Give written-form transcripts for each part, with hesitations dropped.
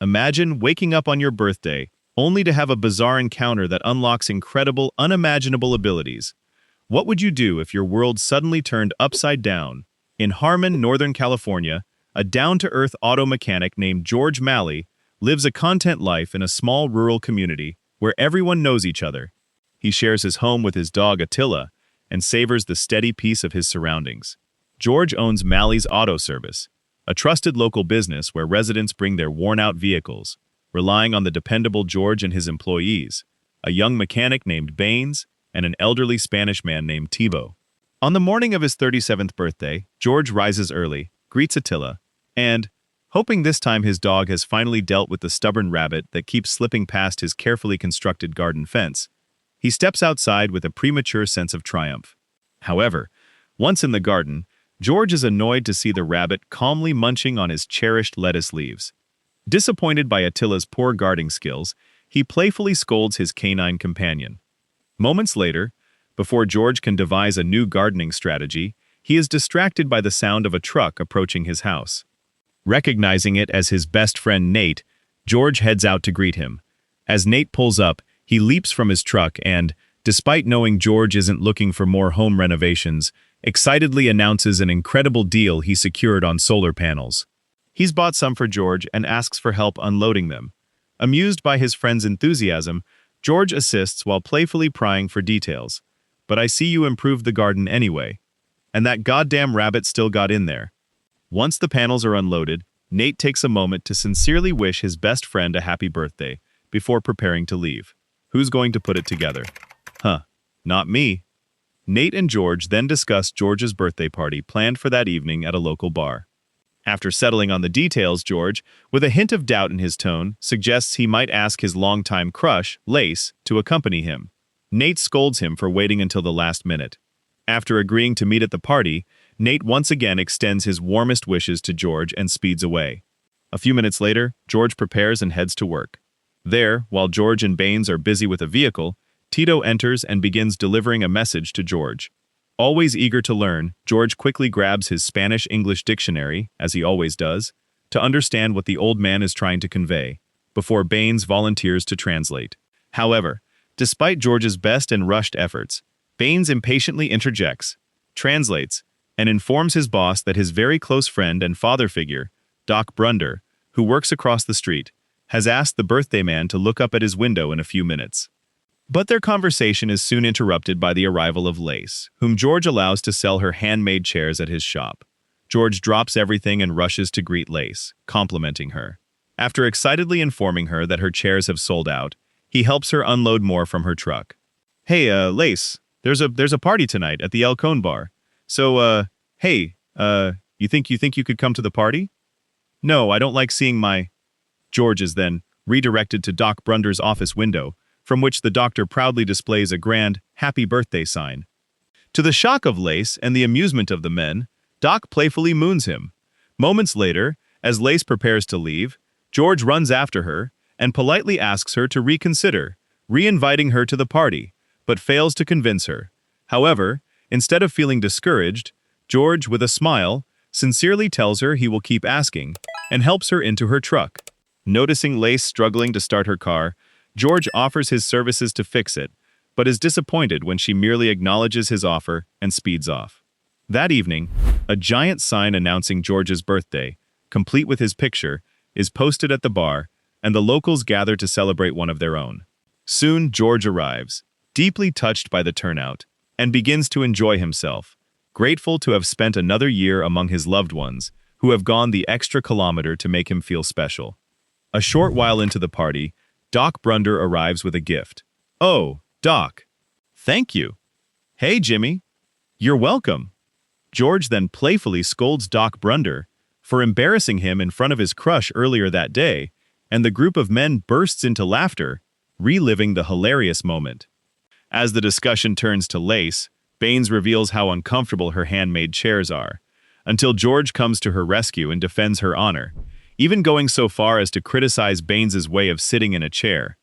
Imagine waking up on your birthday, only to have a bizarre encounter that unlocks incredible, unimaginable abilities. What would you do if your world suddenly turned upside down? In Harmon, Northern California, a down-to-earth auto mechanic named George Malley lives a content life in a small rural community where everyone knows each other. He shares his home with his dog Attila and savors the steady peace of his surroundings. George owns Malley's Auto Service, a trusted local business where residents bring their worn-out vehicles, relying on the dependable George and his employees, a young mechanic named Baines and an elderly Spanish man named Thibault. On the morning of his 37th birthday, George rises early, greets Attila, and, hoping this time his dog has finally dealt with the stubborn rabbit that keeps slipping past his carefully constructed garden fence, he steps outside with a premature sense of triumph. However, once in the garden, George is annoyed to see the rabbit calmly munching on his cherished lettuce leaves. Disappointed by Attila's poor guarding skills, he playfully scolds his canine companion. Moments later, before George can devise a new gardening strategy, he is distracted by the sound of a truck approaching his house. Recognizing it as his best friend Nate, George heads out to greet him. As Nate pulls up, he leaps from his truck and, despite knowing George isn't looking for more home renovations, excitedly announces an incredible deal he secured on solar panels. He's bought some for George and asks for help unloading them. Amused by his friend's enthusiasm, George assists while playfully prying for details. "But I see you improved the garden anyway. And that goddamn rabbit still got in there." Once the panels are unloaded, Nate takes a moment to sincerely wish his best friend a happy birthday before preparing to leave. Who's going to put it together? Not me. Nate and George then discuss George's birthday party planned for that evening at a local bar. After settling on the details, George, with a hint of doubt in his tone, suggests he might ask his longtime crush, Lace, to accompany him. Nate scolds him for waiting until the last minute. After agreeing to meet at the party, Nate once again extends his warmest wishes to George and speeds away. A few minutes later, George prepares and heads to work. There, while George and Baines are busy with a vehicle, Tito enters and begins delivering a message to George. Always eager to learn, George quickly grabs his Spanish-English dictionary, as he always does, to understand what the old man is trying to convey, before Baines volunteers to translate. However, despite George's best and rushed efforts, Baines impatiently interjects, translates, and informs his boss that his very close friend and father figure, Doc Brunder, who works across the street, has asked the birthday man to look up at his window in a few minutes. But their conversation is soon interrupted by the arrival of Lace, whom George allows to sell her handmade chairs at his shop. George drops everything and rushes to greet Lace, complimenting her. After excitedly informing her that her chairs have sold out, he helps her unload more from her truck. "Hey, Lace, there's a party tonight at the El Cone bar. So, hey, you think you could come to the party?" "No, I don't like seeing my—" George is then redirected to Doc Brunder's office window, from which the doctor proudly displays a grand, happy birthday sign. To the shock of Lace and the amusement of the men, Doc playfully moons him. Moments later, as Lace prepares to leave, George runs after her and politely asks her to reconsider, re-inviting her to the party, but fails to convince her. However, instead of feeling discouraged, George, with a smile, sincerely tells her he will keep asking and helps her into her truck. Noticing Lace struggling to start her car, George offers his services to fix it, but is disappointed when she merely acknowledges his offer and speeds off. That evening, a giant sign announcing George's birthday, complete with his picture, is posted at the bar, and the locals gather to celebrate one of their own. Soon, George arrives, deeply touched by the turnout, and begins to enjoy himself, grateful to have spent another year among his loved ones, who have gone the extra kilometer to make him feel special. A short while into the party, Doc Brunder arrives with a gift. "Oh, Doc. Thank you." "Hey, Jimmy. You're welcome." George then playfully scolds Doc Brunder for embarrassing him in front of his crush earlier that day, and the group of men bursts into laughter, reliving the hilarious moment. As the discussion turns to Lace, Baines reveals how uncomfortable her handmade chairs are, until George comes to her rescue and defends her honor, even going so far as to criticize Baines's way of sitting in a chair.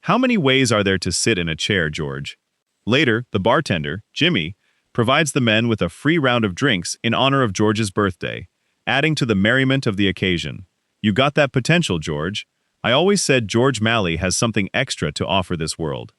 "How many ways are there to sit in a chair, George?" Later, the bartender, Jimmy, provides the men with a free round of drinks in honor of George's birthday, adding to the merriment of the occasion. "You got that potential, George. I always said George Malley has something extra to offer this world.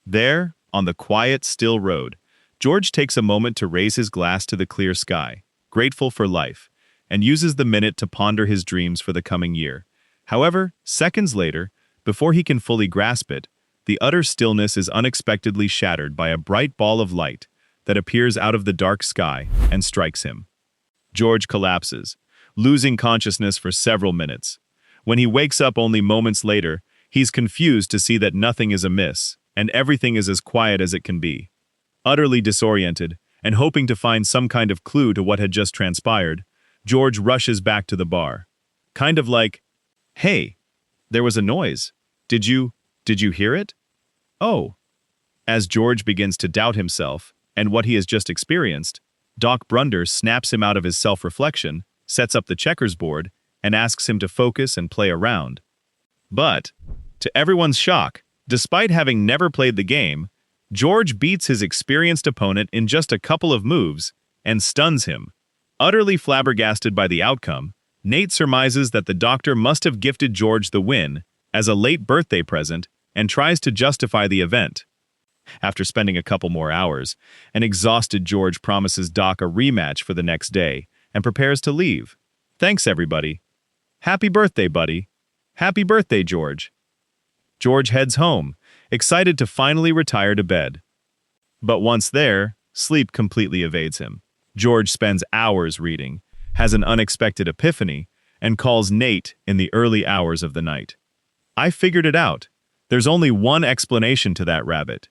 There, on the quiet, still road, George takes a moment to raise his glass to the clear sky, grateful for life, and uses the minute to ponder his dreams for the coming year. However, seconds later, before he can fully grasp it, the utter stillness is unexpectedly shattered by a bright ball of light that appears out of the dark sky and strikes him. George collapses, losing consciousness for several minutes. When he wakes up only moments later, he's confused to see that nothing is amiss, and everything is as quiet as it can be. Utterly disoriented, and hoping to find some kind of clue to what had just transpired, George rushes back to the bar. Kind of like, "Hey, there was a noise. Did you hear it?" "Oh." As George begins to doubt himself and what he has just experienced, Doc Brunder snaps him out of his self-reflection, sets up the checkers board, and asks him to focus and play around. But, to everyone's shock, despite having never played the game, George beats his experienced opponent in just a couple of moves and stuns him. Utterly flabbergasted by the outcome, Nate surmises that the doctor must have gifted George the win as a late birthday present and tries to justify the event. After spending a couple more hours, an exhausted George promises Doc a rematch for the next day and prepares to leave. "Thanks, everybody. Happy birthday, buddy. Happy birthday, George." George heads home, excited to finally retire to bed. But once there, sleep completely evades him. George spends hours reading, has an unexpected epiphany, and calls Nate in the early hours of the night. "I figured it out. There's only one explanation to that rabbit.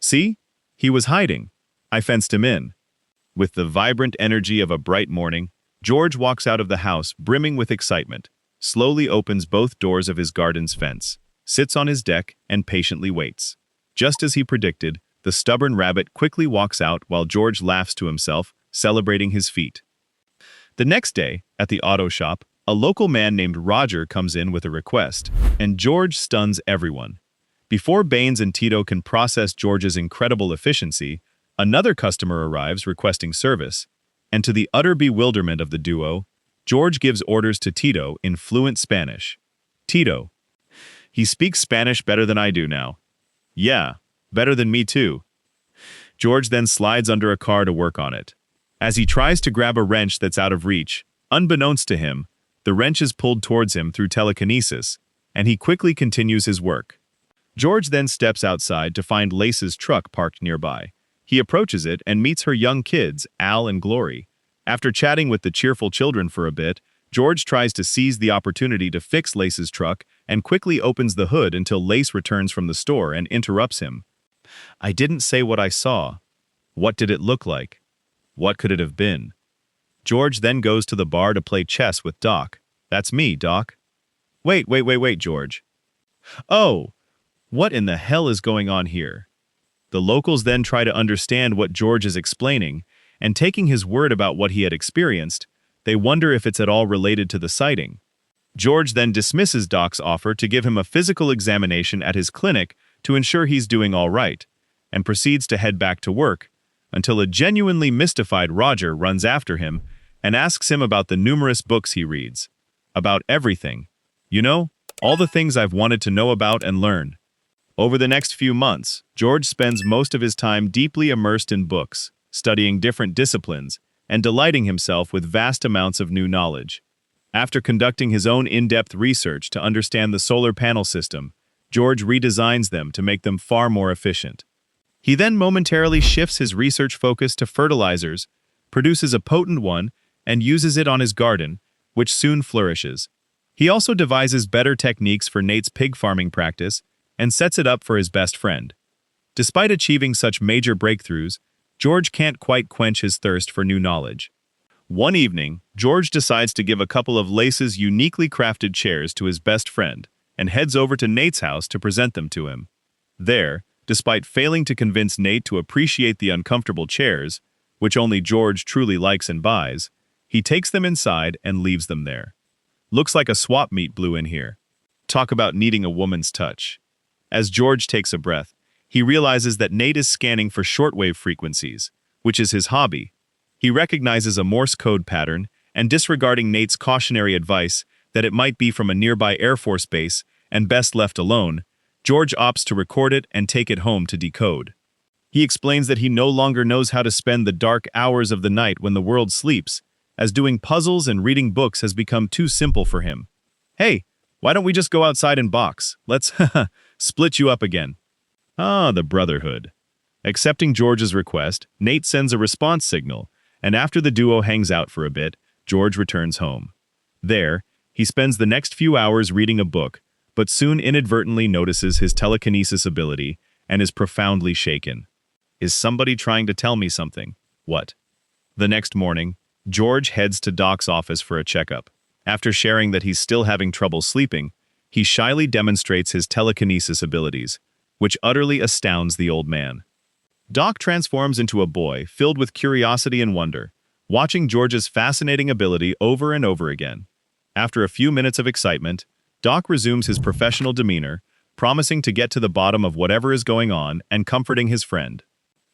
See? He was hiding. I fenced him in." With the vibrant energy of a bright morning, George walks out of the house brimming with excitement, slowly opens both doors of his garden's fence, sits on his deck, and patiently waits. Just as he predicted, the stubborn rabbit quickly walks out while George laughs to himself, celebrating his feat. The next day, at the auto shop, a local man named Roger comes in with a request, and George stuns everyone. Before Baines and Tito can process George's incredible efficiency, another customer arrives requesting service, and to the utter bewilderment of the duo, George gives orders to Tito in fluent Spanish. "Tito, he speaks Spanish better than I do now." "Yeah, better than me too." George then slides under a car to work on it. As he tries to grab a wrench that's out of reach, unbeknownst to him, the wrench is pulled towards him through telekinesis, and he quickly continues his work. George then steps outside to find Lace's truck parked nearby. He approaches it and meets her young kids, Al and Glory. After chatting with the cheerful children for a bit, George tries to seize the opportunity to fix Lace's truck and quickly opens the hood until Lace returns from the store and interrupts him. "I didn't say what I saw. What did it look like? What could it have been?" George then goes to the bar to play chess with Doc. "That's me, Doc." Wait, George. "Oh, what in the hell is going on here?" The locals then try to understand what George is explaining, and taking his word about what he had experienced, they wonder if it's at all related to the sighting. George then dismisses Doc's offer to give him a physical examination at his clinic to ensure he's doing all right, and proceeds to head back to work, until a genuinely mystified Roger runs after him and asks him about the numerous books he reads. About everything. You know, all the things I've wanted to know about and learn. Over the next few months, George spends most of his time deeply immersed in books, studying different disciplines, and delighting himself with vast amounts of new knowledge. After conducting his own in-depth research to understand the solar panel system, George redesigns them to make them far more efficient. He then momentarily shifts his research focus to fertilizers, produces a potent one, and uses it on his garden, which soon flourishes. He also devises better techniques for Nate's pig farming practice and sets it up for his best friend. Despite achieving such major breakthroughs, George can't quite quench his thirst for new knowledge. One evening, George decides to give a couple of Lace's uniquely crafted chairs to his best friend and heads over to Nate's house to present them to him. There, despite failing to convince Nate to appreciate the uncomfortable chairs, which only George truly likes and buys, he takes them inside and leaves them there. Looks like a swap meet blew in here. Talk about needing a woman's touch. As George takes a breath, he realizes that Nate is scanning for shortwave frequencies, which is his hobby. He recognizes a Morse code pattern and, disregarding Nate's cautionary advice that it might be from a nearby Air Force base and best left alone, George opts to record it and take it home to decode. He explains that he no longer knows how to spend the dark hours of the night when the world sleeps, as doing puzzles and reading books has become too simple for him. Hey, why don't we just go outside and box? Let's, split you up again. Ah, the brotherhood. Accepting George's request, Nate sends a response signal, and after the duo hangs out for a bit, George returns home. There, he spends the next few hours reading a book, but soon inadvertently notices his telekinesis ability and is profoundly shaken. Is somebody trying to tell me something? What? The next morning, George heads to Doc's office for a checkup. After sharing that he's still having trouble sleeping, he shyly demonstrates his telekinesis abilities, which utterly astounds the old man. Doc transforms into a boy filled with curiosity and wonder, watching George's fascinating ability over and over again. After a few minutes of excitement, Doc resumes his professional demeanor, promising to get to the bottom of whatever is going on and comforting his friend.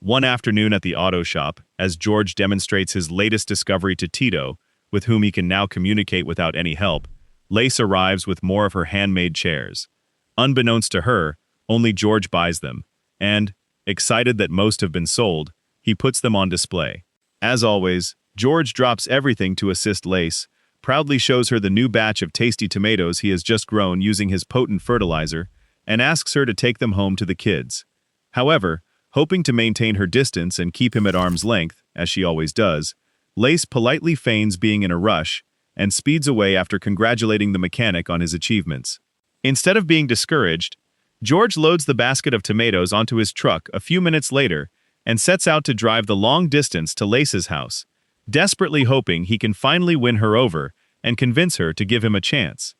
One afternoon at the auto shop, as George demonstrates his latest discovery to Tito, with whom he can now communicate without any help, Lace arrives with more of her handmade chairs. Unbeknownst to her, only George buys them, and, excited that most have been sold, he puts them on display. As always, George drops everything to assist Lace, proudly shows her the new batch of tasty tomatoes he has just grown using his potent fertilizer, and asks her to take them home to the kids. However, hoping to maintain her distance and keep him at arm's length, as she always does, Lace politely feigns being in a rush and speeds away after congratulating the mechanic on his achievements. Instead of being discouraged, George loads the basket of tomatoes onto his truck a few minutes later and sets out to drive the long distance to Lace's house, desperately hoping he can finally win her over and convince her to give him a chance.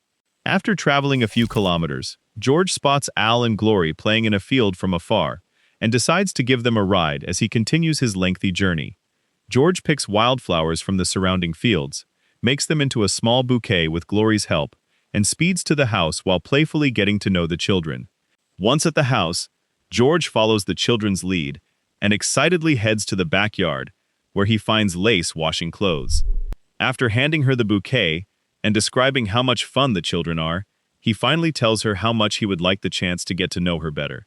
After traveling a few kilometers, George spots Al and Glory playing in a field from afar, and decides to give them a ride as he continues his lengthy journey. George picks wildflowers from the surrounding fields, makes them into a small bouquet with Glory's help, and speeds to the house while playfully getting to know the children. Once at the house, George follows the children's lead and excitedly heads to the backyard, where he finds Lace washing clothes. After handing her the bouquet and describing how much fun the children are, he finally tells her how much he would like the chance to get to know her better.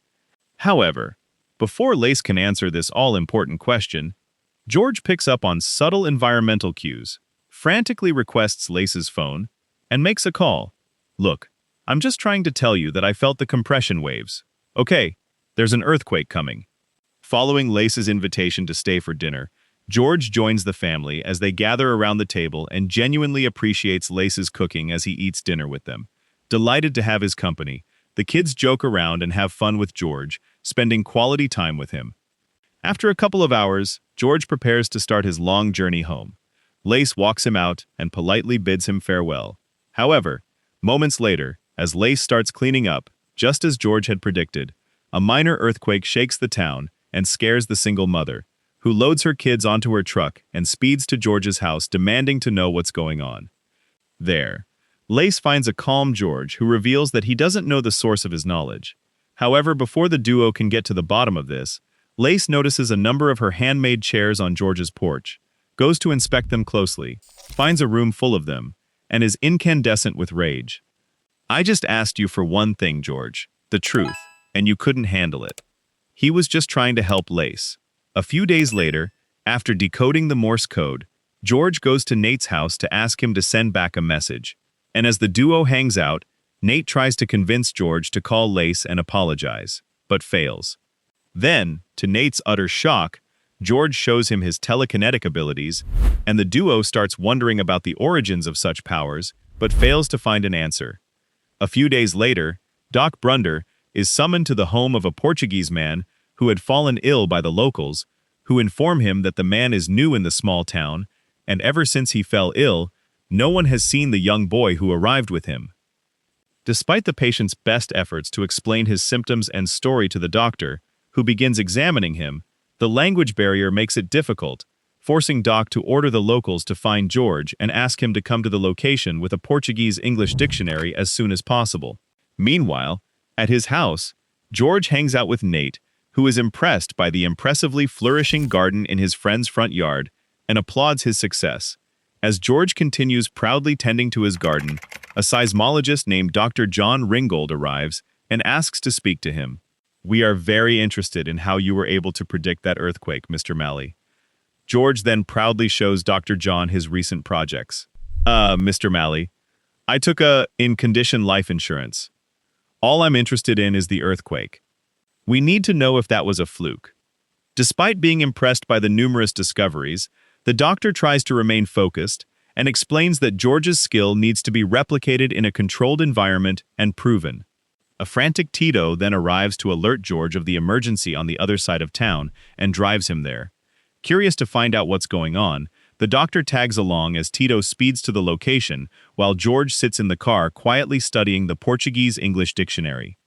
However, before Lace can answer this all-important question, George picks up on subtle environmental cues, frantically requests Lace's phone, and makes a call. Look, I'm just trying to tell you that I felt the compression waves. Okay, there's an earthquake coming. Following Lace's invitation to stay for dinner, George joins the family as they gather around the table and genuinely appreciates Lace's cooking as he eats dinner with them. Delighted to have his company, the kids joke around and have fun with George, spending quality time with him. After a couple of hours, George prepares to start his long journey home. Lace walks him out and politely bids him farewell. However, moments later, as Lace starts cleaning up, just as George had predicted, a minor earthquake shakes the town and scares the single mother, who loads her kids onto her truck and speeds to George's house demanding to know what's going on. There, Lace finds a calm George who reveals that he doesn't know the source of his knowledge. However, before the duo can get to the bottom of this, Lace notices a number of her handmade chairs on George's porch, goes to inspect them closely, finds a room full of them, and is incandescent with rage. I just asked you for one thing, George, the truth, and you couldn't handle it. He was just trying to help Lace. A few days later, after decoding the Morse code, George goes to Nate's house to ask him to send back a message. And as the duo hangs out, Nate tries to convince George to call Lace and apologize, but fails. Then, to Nate's utter shock, George shows him his telekinetic abilities, and the duo starts wondering about the origins of such powers, but fails to find an answer. A few days later, Doc Brunder is summoned to the home of a Portuguese man who had fallen ill by the locals, who inform him that the man is new in the small town, and ever since he fell ill, no one has seen the young boy who arrived with him. Despite the patient's best efforts to explain his symptoms and story to the doctor, who begins examining him, the language barrier makes it difficult, forcing Doc to order the locals to find George and ask him to come to the location with a Portuguese-English dictionary as soon as possible. Meanwhile, at his house, George hangs out with Nate, who is impressed by the impressively flourishing garden in his friend's front yard and applauds his success. As George continues proudly tending to his garden, a seismologist named Dr. John Ringgold arrives and asks to speak to him. "We are very interested in how you were able to predict that earthquake, Mr. Malley." George then proudly shows Dr. John his recent projects. Mr. Malley, I took in-condition life insurance. All I'm interested in is the earthquake. We need to know if that was a fluke." Despite being impressed by the numerous discoveries, the doctor tries to remain focused and explains that George's skill needs to be replicated in a controlled environment and proven. A frantic Tito then arrives to alert George of the emergency on the other side of town and drives him there. Curious to find out what's going on, the doctor tags along as Tito speeds to the location while George sits in the car quietly studying the Portuguese-English dictionary.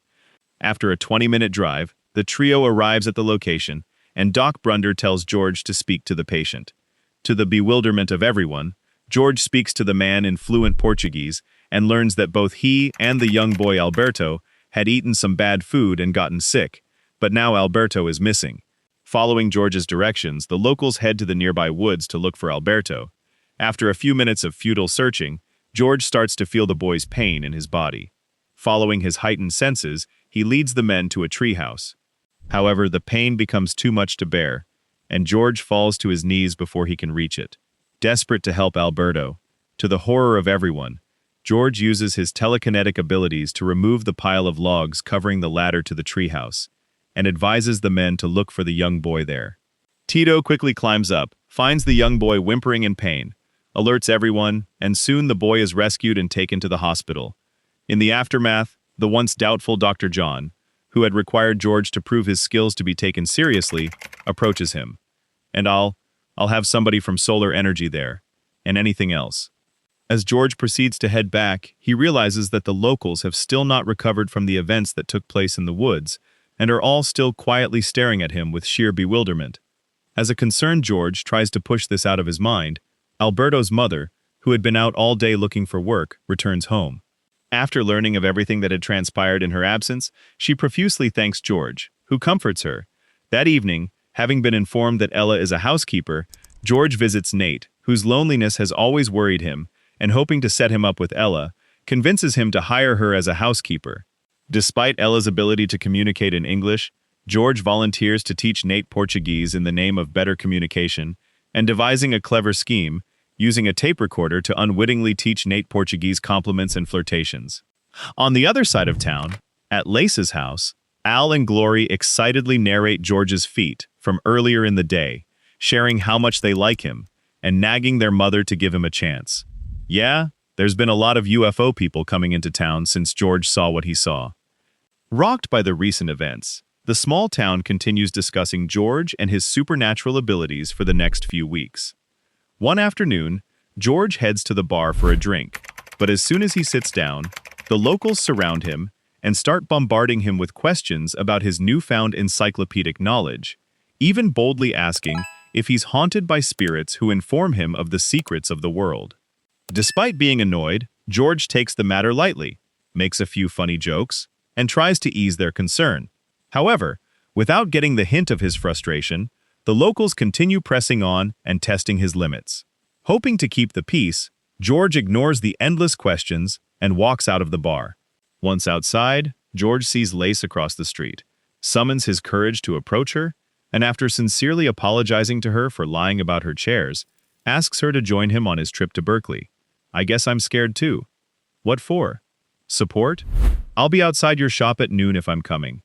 After a 20-minute drive, the trio arrives at the location, and Doc Brunder tells George to speak to the patient. To the bewilderment of everyone, George speaks to the man in fluent Portuguese and learns that both he and the young boy Alberto had eaten some bad food and gotten sick, but now Alberto is missing. Following George's directions, the locals head to the nearby woods to look for Alberto. After a few minutes of futile searching, George starts to feel the boy's pain in his body. Following his heightened senses, he leads the men to a treehouse. However, the pain becomes too much to bear, and George falls to his knees before he can reach it. Desperate to help Alberto, to the horror of everyone, George uses his telekinetic abilities to remove the pile of logs covering the ladder to the treehouse, and advises the men to look for the young boy there. Tito quickly climbs up, finds the young boy whimpering in pain, alerts everyone, and soon the boy is rescued and taken to the hospital. In the aftermath, the once doubtful Dr. John, who had required George to prove his skills to be taken seriously, approaches him. "And I'll have somebody from Solar Energy there, and anything else." As George proceeds to head back, he realizes that the locals have still not recovered from the events that took place in the woods, and are all still quietly staring at him with sheer bewilderment. As a concerned George tries to push this out of his mind, Alberto's mother, who had been out all day looking for work, returns home. After learning of everything that had transpired in her absence, she profusely thanks George, who comforts her. That evening, having been informed that Ella is a housekeeper, George visits Nate, whose loneliness has always worried him, and hoping to set him up with Ella, convinces him to hire her as a housekeeper. Despite Ella's ability to communicate in English, George volunteers to teach Nate Portuguese in the name of better communication, and devising a clever scheme, using a tape recorder to unwittingly teach Nate Portuguese compliments and flirtations. On the other side of town, at Lace's house, Al and Glory excitedly narrate George's feat from earlier in the day, sharing how much they like him, and nagging their mother to give him a chance. Yeah, there's been a lot of UFO people coming into town since George saw what he saw. Rocked by the recent events, the small town continues discussing George and his supernatural abilities for the next few weeks. One afternoon, George heads to the bar for a drink, but as soon as he sits down, the locals surround him and start bombarding him with questions about his newfound encyclopedic knowledge, even boldly asking if he's haunted by spirits who inform him of the secrets of the world. Despite being annoyed, George takes the matter lightly, makes a few funny jokes, and tries to ease their concern. However, without getting the hint of his frustration, the locals continue pressing on and testing his limits. Hoping to keep the peace, George ignores the endless questions and walks out of the bar. Once outside, George sees Lace across the street, summons his courage to approach her, and after sincerely apologizing to her for lying about her chairs, asks her to join him on his trip to Berkeley. "I guess I'm scared too." "What for?" "Support? I'll be outside your shop at noon if I'm coming."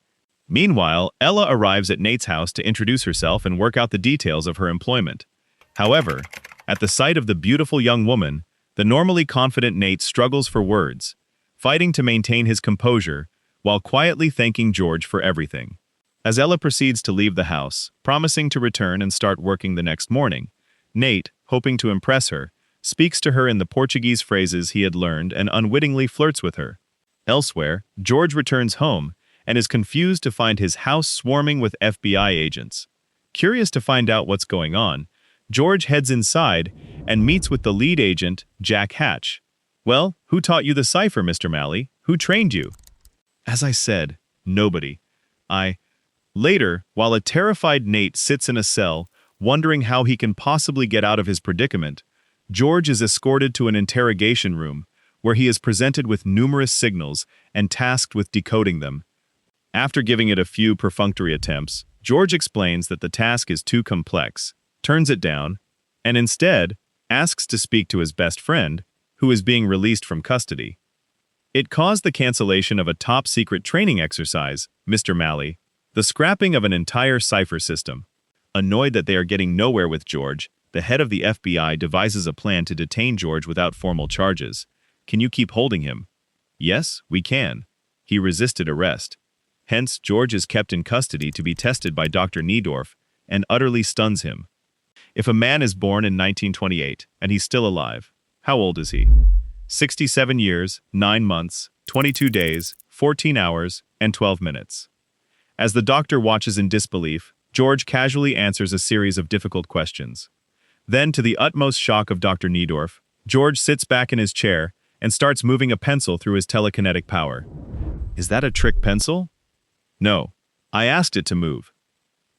Meanwhile, Ella arrives at Nate's house to introduce herself and work out the details of her employment. However, at the sight of the beautiful young woman, the normally confident Nate struggles for words, fighting to maintain his composure while quietly thanking George for everything. As Ella proceeds to leave the house, promising to return and start working the next morning, Nate, hoping to impress her, speaks to her in the Portuguese phrases he had learned and unwittingly flirts with her. Elsewhere, George returns home and is confused to find his house swarming with FBI agents. Curious to find out what's going on, George heads inside and meets with the lead agent, Jack Hatch. "Well, who taught you the cipher, Mr. Malley? Who trained you?" "As I said, nobody. Later, while a terrified Nate sits in a cell, wondering how he can possibly get out of his predicament, George is escorted to an interrogation room where he is presented with numerous signals and tasked with decoding them. After giving it a few perfunctory attempts, George explains that the task is too complex, turns it down, and instead asks to speak to his best friend, who is being released from custody. It caused the cancellation of a top-secret training exercise, Mr. Malley, the scrapping of an entire cipher system. Annoyed that they are getting nowhere with George, the head of the FBI devises a plan to detain George without formal charges. Can you keep holding him? Yes, we can. He resisted arrest. Hence, George is kept in custody to be tested by Dr. Niedorf and utterly stuns him. If a man is born in 1928 and he's still alive, how old is he? 67 years, 9 months, 22 days, 14 hours, and 12 minutes. As the doctor watches in disbelief, George casually answers a series of difficult questions. Then, to the utmost shock of Dr. Niedorf, George sits back in his chair and starts moving a pencil through his telekinetic power. Is that a trick pencil? No. I asked it to move.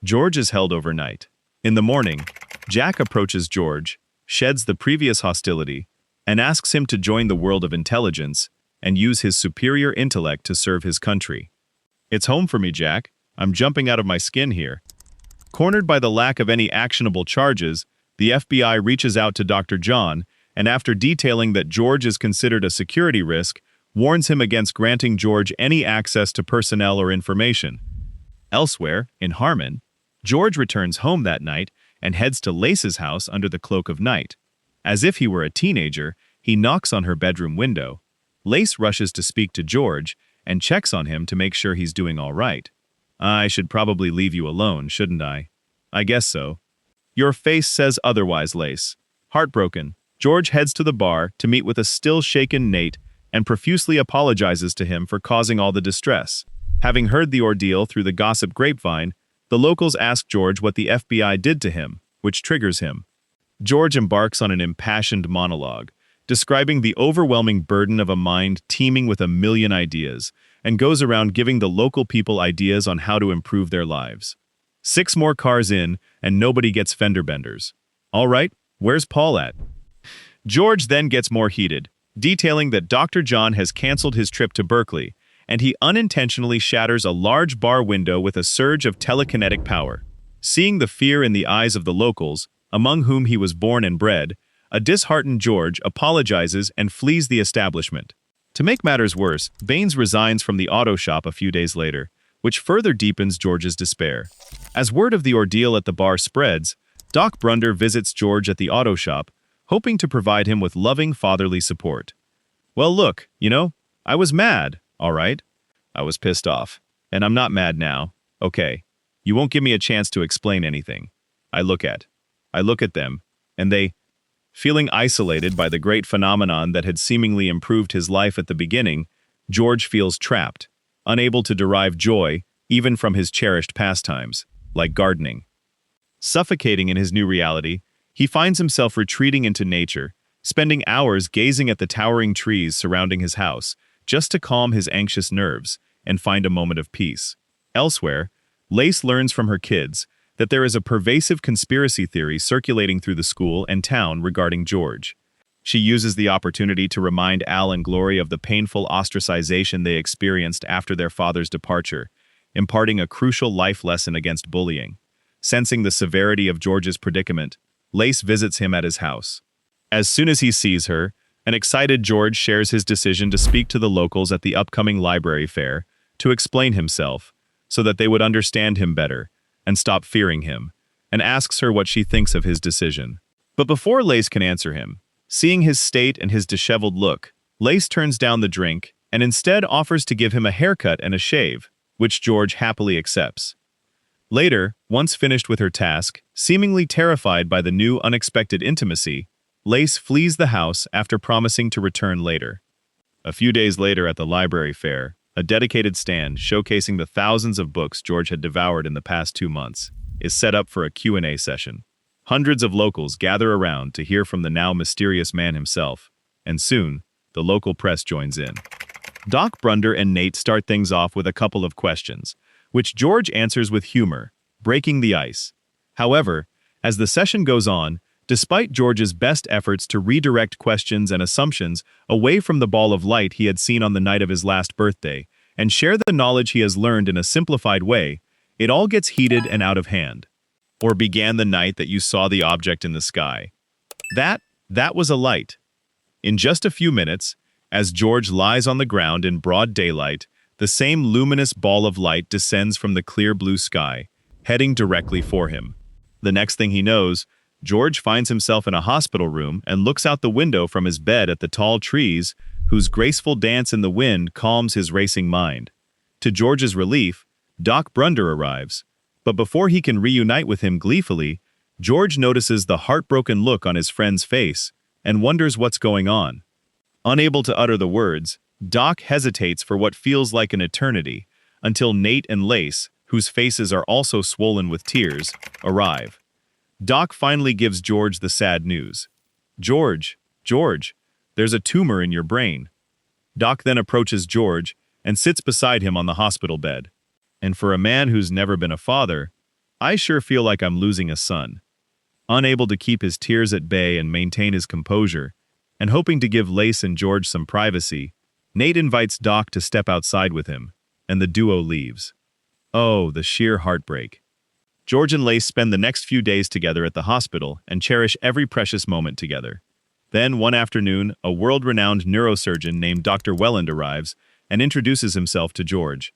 George is held overnight. In the morning, Jack approaches George, sheds the previous hostility, and asks him to join the world of intelligence and use his superior intellect to serve his country. It's home for me, Jack. I'm jumping out of my skin here. Cornered by the lack of any actionable charges, the FBI reaches out to Dr. John, and after detailing that George is considered a security risk, warns him against granting George any access to personnel or information. Elsewhere, in Harmon, George returns home that night and heads to Lace's house under the cloak of night. As if he were a teenager, he knocks on her bedroom window. Lace rushes to speak to George and checks on him to make sure he's doing all right. I should probably leave you alone, shouldn't I? I guess so. Your face says otherwise, Lace. Heartbroken, George heads to the bar to meet with a still-shaken Nate and profusely apologizes to him for causing all the distress. Having heard the ordeal through the gossip grapevine, the locals ask George what the FBI did to him, which triggers him. George embarks on an impassioned monologue, describing the overwhelming burden of a mind teeming with a million ideas, and goes around giving the local people ideas on how to improve their lives. 6 more cars in, and nobody gets fender benders. All right, where's Paul at? George then gets more heated, detailing that Dr. John has canceled his trip to Berkeley, and he unintentionally shatters a large bar window with a surge of telekinetic power. Seeing the fear in the eyes of the locals, among whom he was born and bred, a disheartened George apologizes and flees the establishment. To make matters worse, Baines resigns from the auto shop a few days later, which further deepens George's despair. As word of the ordeal at the bar spreads, Doc Brunder visits George at the auto shop, hoping to provide him with loving fatherly support. Well, look, I was mad, all right? I was pissed off. And I'm not mad now. Okay. You won't give me a chance to explain anything. I look at them, and they, feeling isolated by the great phenomenon that had seemingly improved his life at the beginning, George feels trapped, unable to derive joy even from his cherished pastimes, like gardening. Suffocating in his new reality, he finds himself retreating into nature, spending hours gazing at the towering trees surrounding his house, just to calm his anxious nerves and find a moment of peace. Elsewhere, Lace learns from her kids that there is a pervasive conspiracy theory circulating through the school and town regarding George. She uses the opportunity to remind Al and Glory of the painful ostracization they experienced after their father's departure, imparting a crucial life lesson against bullying. Sensing the severity of George's predicament, Lace visits him at his house. As soon as he sees her, an excited George shares his decision to speak to the locals at the upcoming library fair to explain himself, so that they would understand him better and stop fearing him, and asks her what she thinks of his decision. But before Lace can answer him, seeing his state and his disheveled look, Lace turns down the drink and instead offers to give him a haircut and a shave, which George happily accepts. Later, once finished with her task, seemingly terrified by the new unexpected intimacy, Lace flees the house after promising to return later. A few days later at the library fair, a dedicated stand showcasing the thousands of books George had devoured in the past 2 months is set up for a Q&A session. Hundreds of locals gather around to hear from the now mysterious man himself, and soon, the local press joins in. Doc Brunder and Nate start things off with a couple of questions, which George answers with humor, breaking the ice. However, as the session goes on, Despite George's best efforts to redirect questions and assumptions away from the ball of light he had seen on the night of his last birthday, and share the knowledge he has learned in a simplified way, it all gets heated and out of hand. Or began the night that you saw the object in the sky. That was a light. In just a few minutes, as George lies on the ground in broad daylight, the same luminous ball of light descends from the clear blue sky, heading directly for him. The next thing he knows, George finds himself in a hospital room and looks out the window from his bed at the tall trees, whose graceful dance in the wind calms his racing mind. To George's relief, Doc Brunder arrives, but before he can reunite with him gleefully, George notices the heartbroken look on his friend's face and wonders what's going on. Unable to utter the words, Doc hesitates for what feels like an eternity, until Nate and Lace, whose faces are also swollen with tears, arrive. Doc finally gives George the sad news. George, there's a tumor in your brain." Doc then approaches George and sits beside him on the hospital bed. "And for a man who's never been a father, I sure feel like I'm losing a son." Unable to keep his tears at bay and maintain his composure, and hoping to give Lace and George some privacy, Nate invites Doc to step outside with him, and the duo leaves. Oh, the sheer heartbreak. George and Lace spend the next few days together at the hospital and cherish every precious moment together. Then, one afternoon, a world-renowned neurosurgeon named Dr. Welland arrives and introduces himself to George.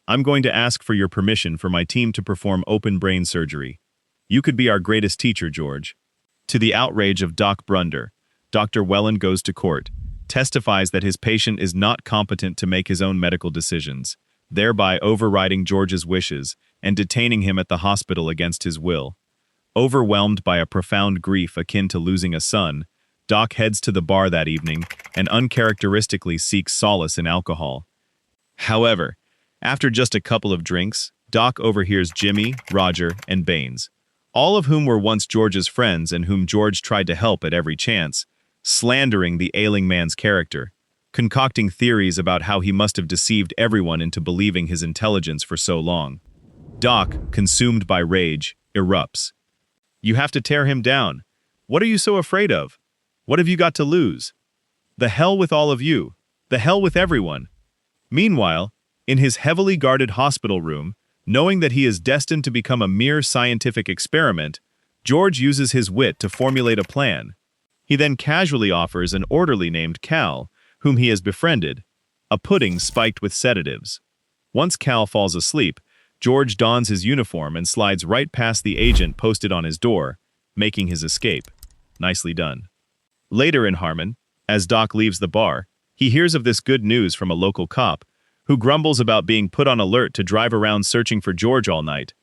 "I'm going to ask for your permission for my team to perform open brain surgery. You could be our greatest teacher, George." To the outrage of Doc Brunder, Dr. Welland goes to court, testifies that his patient is not competent to make his own medical decisions, thereby overriding George's wishes and detaining him at the hospital against his will. Overwhelmed by a profound grief akin to losing a son, Doc heads to the bar that evening and uncharacteristically seeks solace in alcohol. However, after just a couple of drinks, Doc overhears Jimmy, Roger, and Baines, all of whom were once George's friends and whom George tried to help at every chance, slandering the ailing man's character, concocting theories about how he must have deceived everyone into believing his intelligence for so long. Doc, consumed by rage, erupts. "You have to tear him down. What are you so afraid of? What have you got to lose? The hell with all of you. The hell with everyone." Meanwhile, in his heavily guarded hospital room, knowing that he is destined to become a mere scientific experiment, George uses his wit to formulate a plan. He then casually offers an orderly named Cal, whom he has befriended, a pudding spiked with sedatives. Once Cal falls asleep, George dons his uniform and slides right past the agent posted on his door, making his escape. Nicely done. Later in Harmon, as Doc leaves the bar, he hears of this good news from a local cop, who grumbles about being put on alert to drive around searching for George all night.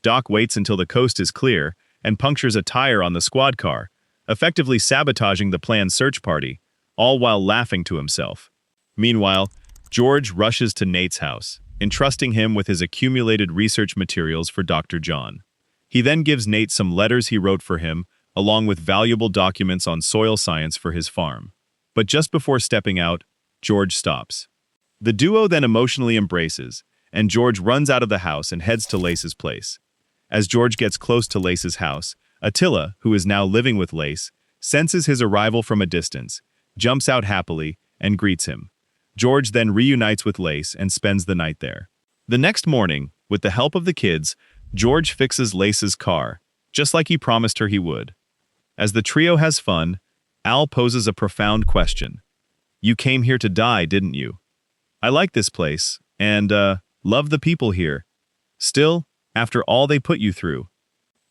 Doc waits until the coast is clear and punctures a tire on the squad car, effectively sabotaging the planned search party, all while laughing to himself. Meanwhile, George rushes to Nate's house, entrusting him with his accumulated research materials for Dr. John. He then gives Nate some letters he wrote for him, along with valuable documents on soil science for his farm. But just before stepping out, George stops. The duo then emotionally embraces, and George runs out of the house and heads to Lace's place. As George gets close to Lace's house, Attila, who is now living with Lace, senses his arrival from a distance, jumps out happily, and greets him. George then reunites with Lace and spends the night there. The next morning, with the help of the kids, George fixes Lace's car, just like he promised her he would. As the trio has fun, Al poses a profound question. "You came here to die, didn't you? I like this place, and, love the people here. Still, after all they put you through."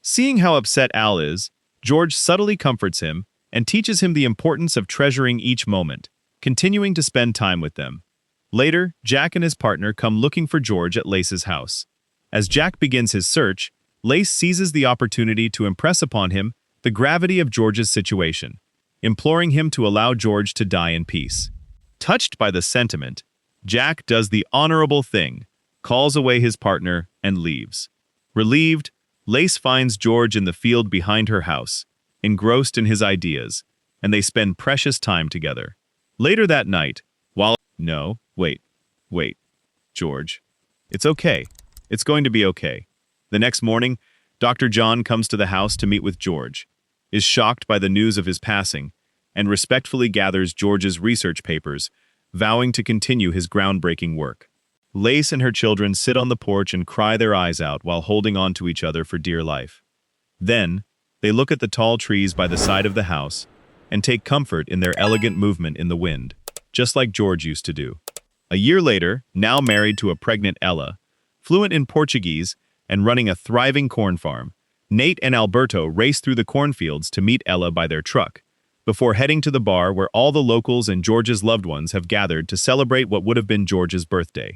Seeing how upset Al is, George subtly comforts him and teaches him the importance of treasuring each moment, continuing to spend time with them. Later, Jack and his partner come looking for George at Lace's house. As Jack begins his search, Lace seizes the opportunity to impress upon him the gravity of George's situation, imploring him to allow George to die in peace. Touched by the sentiment, Jack does the honorable thing, calls away his partner, and leaves. Relieved, Lace finds George in the field behind her house, engrossed in his ideas, and they spend precious time together. Later that night, while— No, wait, George. It's okay. It's going to be okay. The next morning, Dr. John comes to the house to meet with George. is shocked by the news of his passing and respectfully gathers George's research papers, vowing to continue his groundbreaking work. Lace and her children sit on the porch and cry their eyes out while holding on to each other for dear life. Then, they look at the tall trees by the side of the house and take comfort in their elegant movement in the wind, just like George used to do. A year later, now married to a pregnant Ella, fluent in Portuguese and running a thriving corn farm, Nate and Alberto race through the cornfields to meet Ella by their truck, before heading to the bar where all the locals and George's loved ones have gathered to celebrate what would have been George's birthday.